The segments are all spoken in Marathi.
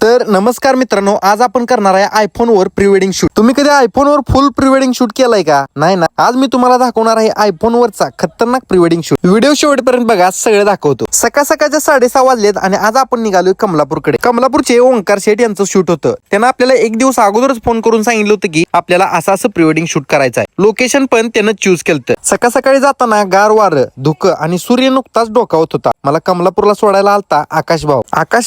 तर नमस्कार मित्रांनो, आज आपण करणार आहे आयफोन वर प्री वेडिंग शूट। तुम्ही कधी iPhone were full pre wedding shoot केलाय का? नाही ना? आज मी तुम्हाला दाखवणार आहे आयफोन वरचा खतरनाक प्री वेडिंग शूट। व्हिडिओ शेवटपर्यंत बघा, सगळं दाखवतो। सकाळ सकाळच्या 6:30 वाजलेत आणि आज आपण निघालोय कमलापूरकडे। कमलापूरचे ओंकार शेठ यांचं शूट होतं। त्यांना आपल्याला एक दिवस अगोदरच फोन करून सांगितलं होतं की आपल्याला असं प्री वेडिंग शूट करायचं आहे। लोकेशन पण त्यानं चूज केलं। सकाळ सकाळी जाताना गार वारं, धुकं आणि सूर्य नुकताच डोकावत होता। मला कमलापूरला सोडायला आलता आकाश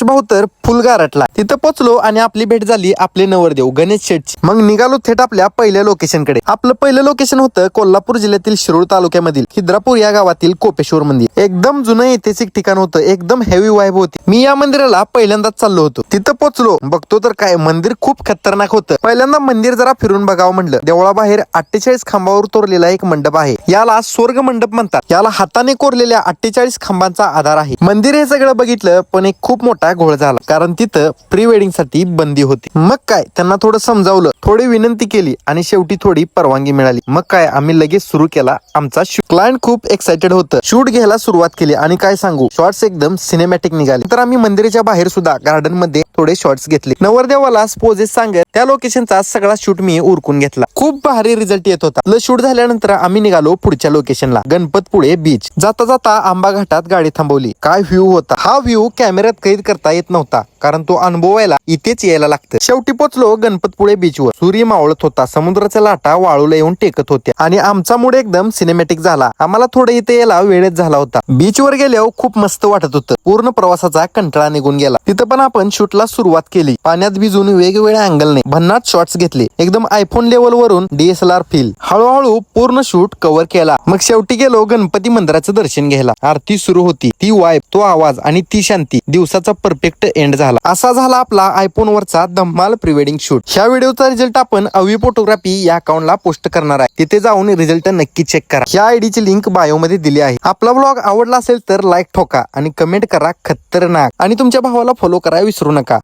भाऊ तर फुल गारटला। तिथं पोचलो आणि आपली भेट झाली आपले नवरदेव गणेश शेठची। मग निघालो थेट आपल्या पहिल्या लोकेशन कडे। आपलं पहिलं लोकेशन होतं कोल्हापूर जिल्ह्यातील शिरूर तालुक्यामधील खिद्रापूर या गावातील कोपेश्वर मंदिर। एकदम जुनं ऐतिहासिक ठिकाण होतं, एकदम हेवी वाईब होती। मी या मंदिराला पहिल्यांदाच चाललो होतो। तिथं पोचलो, बघतो तर काय मंदिर खूप खतरनाक होतं। पहिल्यांदा मंदिर जरा फिरून बघावं म्हणलं। देवळाबाहेर 48 खांबावर तोरलेला एक मंडप आहे, याला स्वर्ग मंडप म्हणतात। याला हाताने कोरलेल्या 48 खांबांचा आधार आहे। मंदिर हे सगळं बघितलं पण एक खूप मोठा घोळ झाला, कारण तिथं प्री वेडिंग साठी बंदी होती। मग काय, त्यांना थोडं समजावलं, थोडी विनंती केली आणि शेवटी थोडी परवानगी मिळाली। मग काय, आम्ही लगेच सुरू केला आमचा शूट। क्लायंट खूप एक्साइटेड होतं, शूट घ्यायला सुरुवात केली आणि काय सांगू, शॉर्ट्स एकदम सिनेमॅटिक निघाले। तर आम्ही मंदिराच्या बाहेर सुद्धा गार्डन मध्ये थोडे शॉर्ट्स घेतले। नवरदेवाला पोजेस सांगत त्या लोकेशनचा सगळा शूट मी उरकून घेतला। खूप भारी रिझल्ट येत होता। शूट झाल्यानंतर आम्ही निघालो पुढच्या लोकेशनला, गणपतपुळे बीच। जाता जाता आंबा घाटात गाडी थांबवली। काय व्ह्यू होता! हा व्ह्यू कॅमेऱ्यात कैद करता येत नव्हता, कारण तो अनुभवायला इथेच यायला लागतं। शेवटी पोचलो गणपतपुळे बीचवर। सूर्य मावळत होता, समुद्राच्या लाटा वाळूला येऊन टेकत होत्या आणि आमचा मूड एकदम सिनेमॅटिक झाला। आम्हाला थोडं इथे यायला वेळच झाला होता। बीचवर गेल्यावर खूप मस्त वाटत होतं। पूर्ण प्रवासाचा कंटाळा निघून गेला। तिथं पण आपण शूटला सुरुवात केली। पाण्यात भिजून वेगवेगळ्या अँगलने भन्नाट शॉट्स घेतले। एकदम आयफोन लेवल वरून DSLR फील। हळूहळू पूर्ण शूट कव्हर केला। मग शेवटी गेलो गणपती मंदिराचं दर्शन घ्यायला। आरती सुरू होती, ती वाईब, तो आवाज आणि ती शांती, दिवसाचा परफेक्ट एंड झाला। असा झाला आपला आयफोन वरचा धम्माल प्री वेडिंग शूट। ह्या व्हिडिओचा रिझल्ट आपण अवी फोटोग्राफी या अकाउंटला पोस्ट करणार आहे, तिथे जाऊन रिझल्ट नक्की चेक करा। ह्या आयडीची लिंक बायो मध्ये दिली आहे। आपला ब्लॉग आवडला असेल तर लाईक ठोका आणि कमेंट करा खतरनाक, आणि तुमच्या भावाला फॉलो करा विसरू नका।